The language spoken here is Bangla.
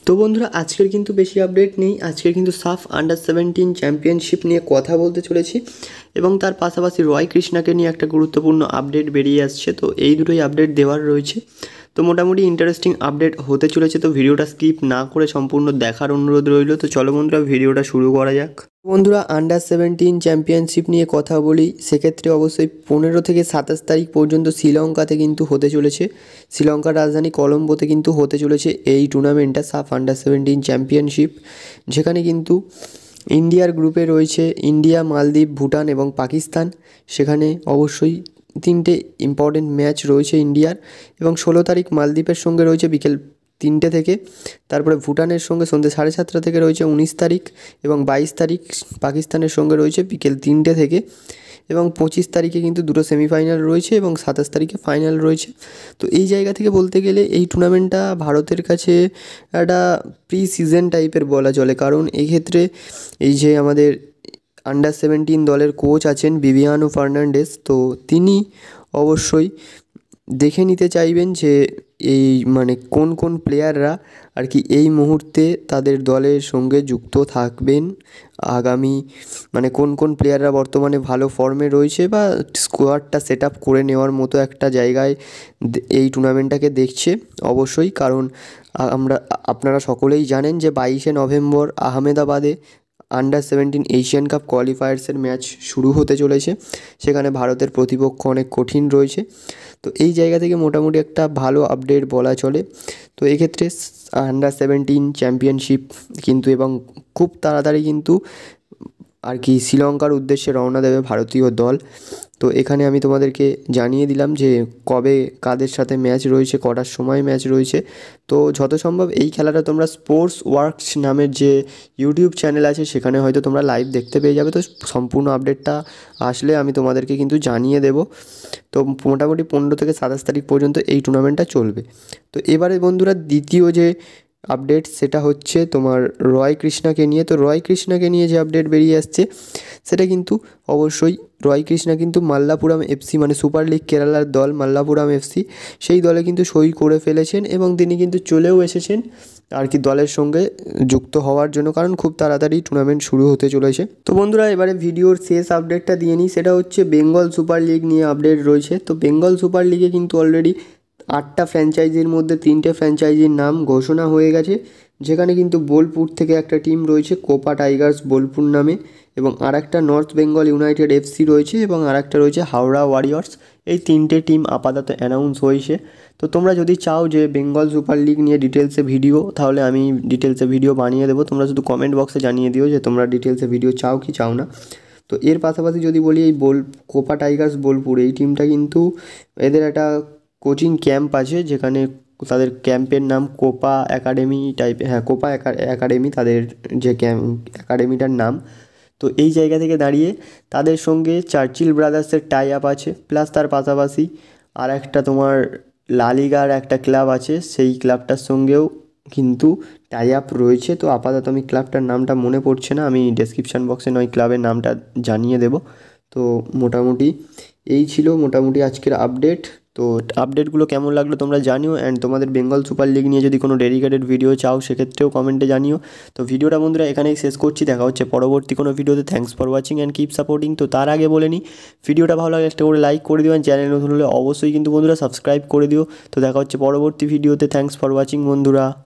তো বন্ধুরা আজকের কিন্তু বেশি আপডেট নেই। আজকের কিন্তু সাফ আন্ডার-17 চ্যাম্পিয়নশিপ নিয়ে কথা বলতে চলেছি এবং তার পাশাপাশি রয় কৃষ্ণাকে নিয়ে একটা গুরুত্বপূর্ণ আপডেট বেরিয়ে আসছে। তো এই দুটোই আপডেট দেওয়ার রয়েছে। তো মোটামুটি ইন্টারেস্টিং আপডেট হতে চলেছে। তো ভিডিওটা স্কিপ না করে সম্পূর্ণ দেখার অনুরোধ রইল। তো চলো বন্ধুরা ভিডিওটা শুরু করা যাক। বন্ধুরা আন্ডার-17 চ্যাম্পিয়নশিপ নিয়ে কথা বলি, সেক্ষেত্রে অবশ্যই 15 থেকে 27 তারিখ পর্যন্ত শ্রীলঙ্কাতে কিন্তু হতে চলেছে। শ্রীলঙ্কার রাজধানী কলম্বোতে কিন্তু হতে চলেছে এই টুর্নামেন্টটা, সাফ আন্ডার-17 চ্যাম্পিয়নশিপ, যেখানে কিন্তু ইন্ডিয়ার গ্রুপে রয়েছে ইন্ডিয়া, মালদ্বীপ, ভুটান এবং পাকিস্তান। সেখানে অবশ্যই তিনটে ইম্পর্টেন্ট ম্যাচ রয়েছে ইন্ডিয়ার, এবং 16 তারিখ মালদ্বীপের সঙ্গে রয়েছে বিকেল 3টে থেকে। তারপরে ভুটানের সঙ্গে সন্ধ্যে 7:30 থেকে রয়েছে 19 তারিখ, এবং 22 তারিখ পাকিস্তানের সঙ্গে রয়েছে বিকেল 3টে থেকে, এবং 25 তারিখে কিন্তু দুটো সেমিফাইনাল রয়েছে এবং 27 তারিখে ফাইনাল রয়েছে। তো এই জায়গা থেকে বলতে গেলে এই টুর্নামেন্টটা ভারতের কাছে একটা প্রি সিজন টাইপের বলা চলে, কারণ এই ক্ষেত্রে এই যে আমাদের আন্ডার-17 দলের কোচ আছেন ভিভিয়ানো ফার্নান্ডেস, তো তিনি অবশ্যই দেখে নিতে চাইবেন যে এই মানে কোন কোন প্লেয়াররা আর কি এই মুহূর্তে তাদের দলের সঙ্গে যুক্ত থাকবেন আগামী, মানে কোন কোন প্লেয়াররা বর্তমানে ভালো ফর্মে রয়েছে বা স্কোয়াডটা সেট আপ করে নেওয়ার মতো একটা জায়গায় এই টুর্নামেন্টটাকে দেখছে অবশ্যই। কারণ আপনারা সকলেই জানেন যে 22শে নভেম্বর আহমেদাবাদে আন্ডার-17 এশিয়ান কাপ কোয়ালিফায়ার্সের ম্যাচ শুরু হতে চলেছে। সেখানে ভারতের প্রতিপক্ষ অনেক কঠিন রয়েছে। তো এই জায়গা থেকে মোটামুটি একটা ভালো আপডেট বলা চলে। তো এক্ষেত্রে আন্ডার-17 চ্যাম্পিয়নশিপ কিন্তু এবং খুব তাড়াতাড়ি কিন্তু আর কি শ্রীলঙ্কার উদ্দেশ্যে রওনা দেবে ভারতীয় দল। তো এখানে আমি তোমাদেরকে জানিয়ে দিলাম যে কবে কাদের সাথে ম্যাচ রয়েছে, কটার সময় ম্যাচ রয়েছে। তো যত সম্ভব এই খেলাটা তোমরা স্পোর্টস ওয়ার্কস নামের যে ইউটিউব চ্যানেল আছে সেখানে হয়তো তোমরা লাইভ দেখতে পেয়ে যাবে। তো সম্পূর্ণ আপডেটটা আসলে আমি তোমাদেরকে কিন্তু জানিয়ে দেব। তো মোটামুটি 15 থেকে 27 তারিখ পর্যন্ত এই টুর্নামেন্টটা চলবে। তো এবারে বন্ধুরা দ্বিতীয় যে আপডেট সেটা হচ্ছে তোমার রয় কৃষ্ণাকে নিয়ে। তো রয় কৃষ্ণাকে নিয়ে যে আপডেট বেরিয়ে আসছে সেটা কিন্তু অবশ্যই রয় কৃষ্ণা কিন্তু মাল্লাপুরাম এফসি, মানে সুপার লিগ কেরালার দল মাল্লাপুরাম এফসি, সেই দলে কিন্তু সই করে ফেলেছেন এবং তিনি কিন্তু চলেও এসেছেন আর কি দলের সঙ্গে যুক্ত হওয়ার জন্য, কারণ খুব তাড়াতাড়ি টুর্নামেন্ট শুরু হতে চলেছে। তো বন্ধুরা এবারে ভিডিওর শেষ আপডেটটা দিয়ে নিই, সেটা হচ্ছে বেঙ্গল সুপার লিগ নিয়ে আপডেট রয়েছে। তো বেঙ্গল সুপার লিগে কিন্তু অলরেডি 8টা ফ্র্যাঞ্চাইজির মধ্যে 3টে ফ্র্যাঞ্চাইজির নাম ঘোষণা হয়ে গেছে, যেখানে কিন্তু বোলপুর থেকে একটা টিম রয়েছে কোপা টাইগার্স বোলপুর নামে, এবং আর একটা নর্থ বেঙ্গল ইউনাইটেড এফসি রয়েছে, এবং আর একটা রয়েছে হাওড়া ওয়ারিয়র্স। এই 3টে টিম আপাতত অ্যানাউন্স হয়েছে। তো তোমরা যদি চাও যে বেঙ্গল সুপার লিগ নিয়ে ডিটেলসে ভিডিও, তাহলে আমি ডিটেলসে ভিডিও বানিয়ে দেবো। তোমরা শুধু কমেন্ট বক্সে জানিয়ে দিও যে তোমরা ডিটেলসে ভিডিও চাও কি চাও না। তো এর পাশাপাশি যদি বলি এই কোপা টাইগার্স বোলপুর এই টিমটা কিন্তু এদের একটা কোচিং ক্যাম্প আছে, যেখানে তাদের ক্যাম্পের নাম কোপা একাডেমি টাইপের, হ্যাঁ কোপা একাডেমি তাদের যে একাডেমিটার নাম। তো এই জায়গা থেকে দাঁড়িয়ে তাদের সঙ্গে চার্চিল ব্রাদার্সের টাই আপ আছে, প্লাস তার পাশাপাশি আর একটা তোমার লালিগার একটা ক্লাব আছে, সেই ক্লাবটার সঙ্গেও কিন্তু টাই আপ রয়েছে। তো আপাতত আমি ক্লাবটার নামটা মনে পড়ছে না, আমি ডেসক্রিপশান বক্সে নয় ক্লাবের নামটা জানিয়ে দেব। তো মোটামুটি এই ছিল মোটামুটি আজকের আপডেট। তো আপডেটগুলো কেমন লাগলো তোমরা জানিও, অ্যান্ড তোমাদের বেঙ্গল সুপার লিগ নিয়ে যদি কোনো ডেডিকেটেড ভিডিও চাও সেক্ষেত্রেও কমেন্টে জানিও। তো ভিডিওটা বন্ধুরা এখানেই শেষ করছি, দেখা হচ্ছে পরবর্তী কোনো ভিডিওতে। Thanks for watching and keep supporting. তো তার আগে বলে নিই, ভিডিওটা ভালো লাগলে একটা করে লাইক করে দিও, চ্যানেল নতুন হলে অবশ্যই কিন্তু বন্ধুরা সাবস্ক্রাইব করে দিও। তো দেখা হচ্ছে পরবর্তী ভিডিওতে। থ্যাঙ্কস ফর ওয়াচিং বন্ধুরা।